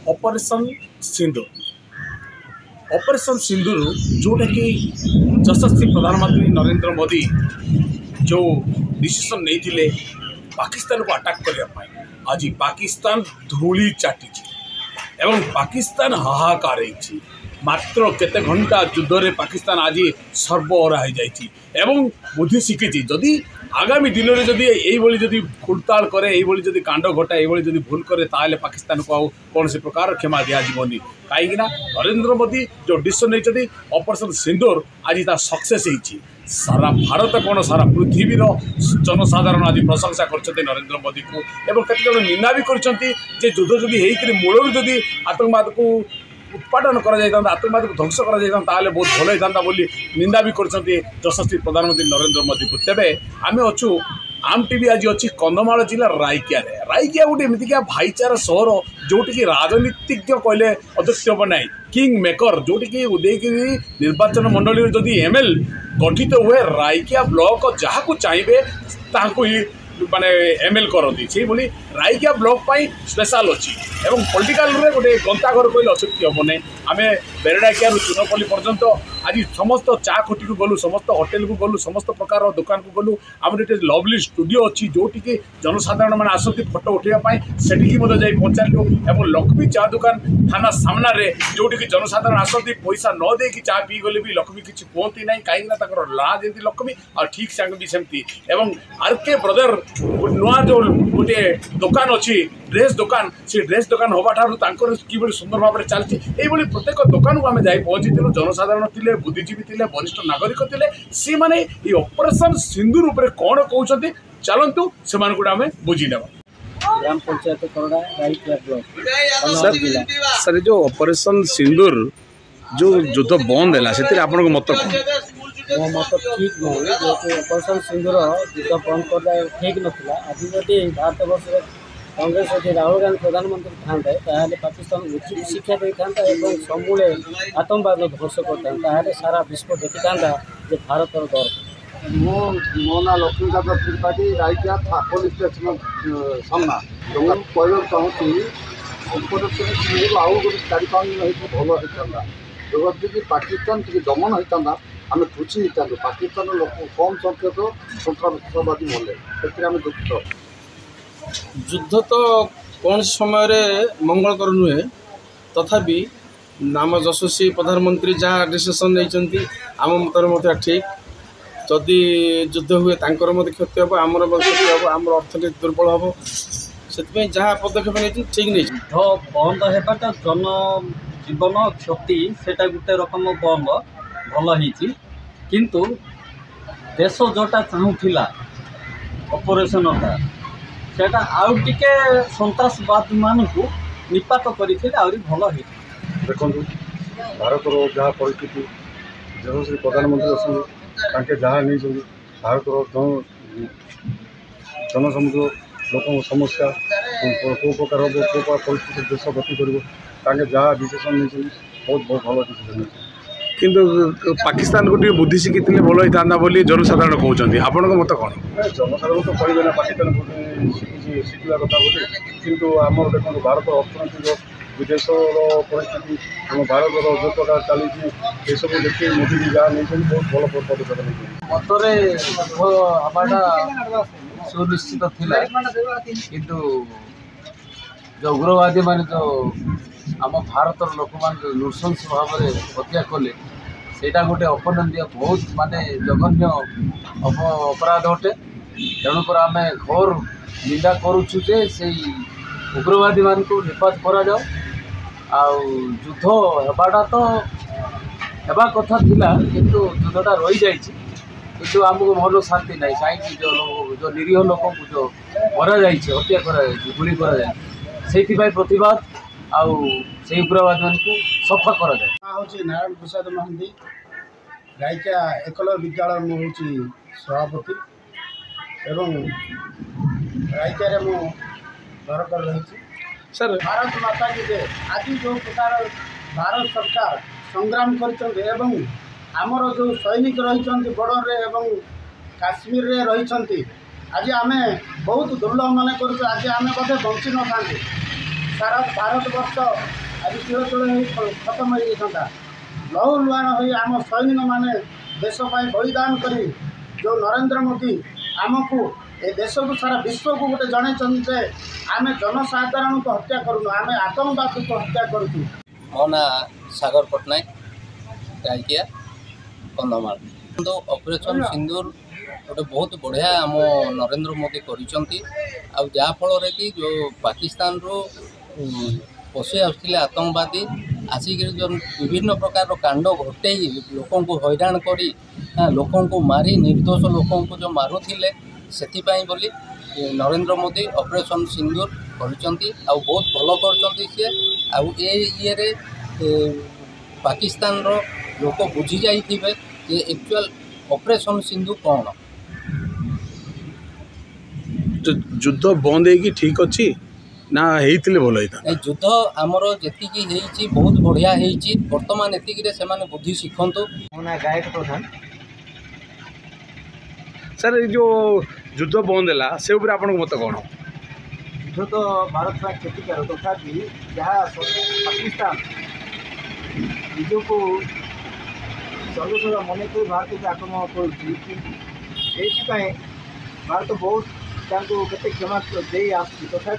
Operation सिंदूर जोटा कि यशस्वी प्रधानमंत्री नरेंद्र मोदी जो डिसीजन नहीं पाकिस्तान को अटैक करने आज पाकिस्तान धूली चाटी एवं पाकिस्तान हाहाकार होती मात्र केते घंटा युद्ध रे पाकिस्तान आज सर्वहरा हो जाए बुद्धि शिखी जदि आगामी दिन में जदि यही खुलताड़ करे यही कांड घटाए यही भूल करे ताले पाकिस्तान को कौन से प्रकार क्षमा दिज्वनी कहीं नरेंद्र मोदी जो डिसीजन नहीं ऑपरेशन सिंदूर आज सक्सेस होती सारा भारत कौन सारा पृथ्वीर जनसाधारण आज प्रशंसा कर नरेंद्र मोदी को एवं केत निंदा भी कर युद्ध जदि मूल जदि आतंकवाद को उत्पादन कर आतंकवाद को ध्वंस कर बहुत भल होता निंदा भी कर यशस्वी प्रधानमंत्री नरेंद्र मोदी को तेरे आम अच्छू आम टीवी आज अच्छी कंधमाल जिला रायकिया गोटे एमतिका भाईचारा सहर जोटि राजनीतिज्ञ कहले अध्यक्ष हम ना किंग मेकर जोटि उदयगिरी निर्वाचन मंडली जदि एमएल गठित हुए रायकिया ब्लॉक जहाँ को चाहिए ही माने एमएल करती से भाई रायकिया ब्लॉक पाई स्पेशल अच्छी एवं पॉलिटिकल रे गोटे गंताघर कहले अशक्ति हम ना आम बेरडाकिया चुनपल्ली पर्यंत आज समस्त चा खटी को गलु समस्त होटेल को गलु समस्त प्रकार दुकान को गलु आम ये लवली स्टूडियो अच्छी जोटि जनसाधारण मैंने आसती फोटो उठाई से पहुँचालु और लक्ष्मी चा दुकान थाना सामना रे जोटि जनसाधारण आसती पैसा न दे कि चा पी गले भी लक्ष्मी किसी कहती ना कहीं ना जमी लक्ष्मी और ठीक सांग भी सेमती एवं आरके ब्रदर नुआ जो गोटे दुकान अच्छी ड्रेस दुकान से ड्रेस दुकान हवा ठार कि सुंदर भाव में चलती प्रत्येक दुकान को आम जा पहुँची जनसाधारण थे बुद्धिजीवी थे वरिष्ठ नागरिक थे सी मैंने ये ऑपरेशन सिंदूर उपर कौन कहते चलतु से आम बुझी ना ग्राम पंचायत सर जो ऑपरेशन सिंदूर जो युद्ध बंद है से आप मत मो मत ठीक नहीं जेहतु ऑपरेशन सिंदूर युद्ध बंद कर ठीक नाला आज जदि भारत वर्ष कांग्रेस यदि राहुल गांधी प्रधानमंत्री था पाकिस्तान उचित शिक्षा दे था समूले आतंकवाद ध्वंस करता सारा विश्व देखी था भारत दर मो ना लक्ष्मीकांत त्रिपाठी रायकिया पुलिस स्टेशन सामना तो कहना चाहूँगी ऑपरेशन सिंदूर आउ गोटे 4-5 दिन भल होता जदि पाकिस्तान टी दमन होता आम खुशी होता पाकिस्तान लोक कम संख्यक सन्तासवादी मले से दुखित युद्ध तो कौन समय मंगलकर नुहे तथापि नाम यशस्वी प्रधानमंत्री जहाँ डिसीजन नहीं आम मत ठीक जदि युद्ध हुए तांकर मत क्षति हम आमर क्षति हम आम अर्थनीति दुर्बल हम से जहाँ पदक्षेप नहीं ठीक नहीं युद्ध बंद होगा जन जीवन क्षति से गोटे रकम बंद भल किंतु देश जोटा चाहूला ऑपरेशनटा सेटा आउ टिके सन्तासवाद मान को निपात करते भल हो देखो भारत जहाँ परिस्थिति यशस्वी प्रधानमंत्री अच्छे जहाँ नहीं भारत जनसमुद्र लोक समस्या कौ प्रकार हम कौ प्रकार परिस्थिति देश गति कर जहाँ डिसीजन नहीं बहुत बहुत भल डिसीजन किंतु पाकिस्तान को बुद्धि शिखी भल होता बोली जनसाधारण कहते आपण मत कौन जनसाधारण तो कहे ना पाकिस्तान शिखा कथा बोले किंतु आम देखो भारत अर्थनैतिक विदेश परिस्थिति आम भारत जो प्रकार चली सब देखिए मोदी जी जहाँ नहीं बहुत भल पदक्षेप नहीं मतरे हमारा सुनिश्चित थिला किंतु जो उग्रवादी मान जो आम भारत लोक मान नृशंस भाव में हत्या कले सेटा गोटे अपराधीय बहुत माने जघन्य अपराध अटे तेणुकर आम घोर निंदा करुचु जे से उग्रवादी मान को निपात करा जाओ युद्ध होबाटा तो हेबा कथा थिला किंतु युद्धटा रही जाइए किंतु आमको मन शांति ना कहीं जो निरीह लोक को जो मरा हत्या कर गुली कर प्रतिवाद आउ से उग्रवाद मान को सफा कर नारायण प्रसाद महांती रायकिया एकल विद्यालय मुझे सभापति एवं रायकिया मु सरकार रही सर भारत माता की जय आज जो प्रकार भारत सरकार संग्राम कर आमर जो सैनिक रही बॉर्डर एवं काश्मीर रे रही आज आम बहुत दुर्लभ मान कर आज आम बोधे बंची न था ସାରା ଭାରତବର୍ଷ ଆଜି ତିଳତୋଳ ହୋଇ ଖତମ ହୋଇଯାଇଥାନ୍ତା। ଲହୁ ଲୁହାଣ ହୋଇ ଆମ ସୈନିକମାନେ ଦେଶ ପାଇଁ ବଳିଦାନ କରି ଯେଉଁ ନରେନ୍ଦ୍ର ମୋଦି ଆମକୁ ଏ ଦେଶକୁ ସାରା ବିଶ୍ୱକୁ ଗୋଟେ ଜଣାଇଛନ୍ତି ଯେ ଆମେ ଜନସାଧାରଣଙ୍କୁ ହତ୍ୟା କରୁନୁ, ଆମେ ଆତଙ୍କବାଦୀକୁ ହତ୍ୟା କରୁଛୁ। ମୋ ନାଁ ସାଗର ପଟ୍ଟନାୟକ, ରାଇକିଆ, କନ୍ଧମାଳ। କିନ୍ତୁ ଅପରେସନ୍ ସିନ୍ଦୁର ଗୋଟେ ବହୁତ ବଢ଼ିଆ ଆମ ନରେନ୍ଦ୍ର ମୋଦି କରିଛନ୍ତି। ଆଉ ଯାହାଫଳରେ କି ଯେଉଁ ପାକିସ୍ତାନରୁ ପଶି ଆସୁଥିଲେ ଆତଙ୍କବାଦୀ ଆସିକିରି ଯେଉଁ ବିଭିନ୍ନ ପ୍ରକାରର କାଣ୍ଡ ଘଟେଇ ଲୋକଙ୍କୁ ହଇରାଣ କରି ଲୋକଙ୍କୁ ମାରି ନିର୍ଦ୍ଦୋଷ ଲୋକଙ୍କୁ ଯେଉଁ ମାରୁଥିଲେ, ସେଥିପାଇଁ ବୋଲି ନରେନ୍ଦ୍ର ମୋଦି ଅପରେସନ୍ ସିନ୍ଦୁର କରିଛନ୍ତି। ଆଉ ବହୁତ ଭଲ କରିଛନ୍ତି ସିଏ। ଆଉ ଏ ଇଏରେ ପାକିସ୍ତାନର ଲୋକ ବୁଝି ଯାଇଥିବେ ଯେ ଆକ୍ଚୁଆଲ ଅପରେସନ୍ ସିନ୍ଦୁର କ'ଣ। ଯୁଦ୍ଧ ବନ୍ଦ ହେଇକି ଠିକ୍ ଅଛି ନା ହେଇଥିଲେ ଭଲ ହେଇଥାନ୍ତା? ଏ ଯୁଦ୍ଧ ଆମର ଯେତିକି ହେଇଛି ବହୁତ ବଢ଼ିଆ ହେଇଛି। ବର୍ତ୍ତମାନ ଏତିକିରେ ସେମାନେ ବୁଦ୍ଧି ଶିଖନ୍ତୁ। ମୋ ନାଁ ଗାୟକ ପ୍ରଧାନ। ସାର୍ ଏଇ ଯେଉଁ ଯୁଦ୍ଧ ବନ୍ଦ ହେଲା ସେ ଉପରେ ଆପଣଙ୍କ ମତ କ'ଣ? ଯୁଦ୍ଧ ତ ଭାରତ ପାଇଁ କ୍ଷତିକାର, ତଥାପି ଯାହା ପାକିସ୍ତାନ ନିଜକୁ ସର୍ବୋଚ୍ଚ ମନେ କରି ଭାରତକୁ ଆକ୍ରମଣ କରୁଛି, ଏଇଥିପାଇଁ ଭାରତ ବହୁତ ତାଙ୍କୁ କେତେ କ୍ଷମା ଦେଇ ଆସୁଛି। ତଥାପି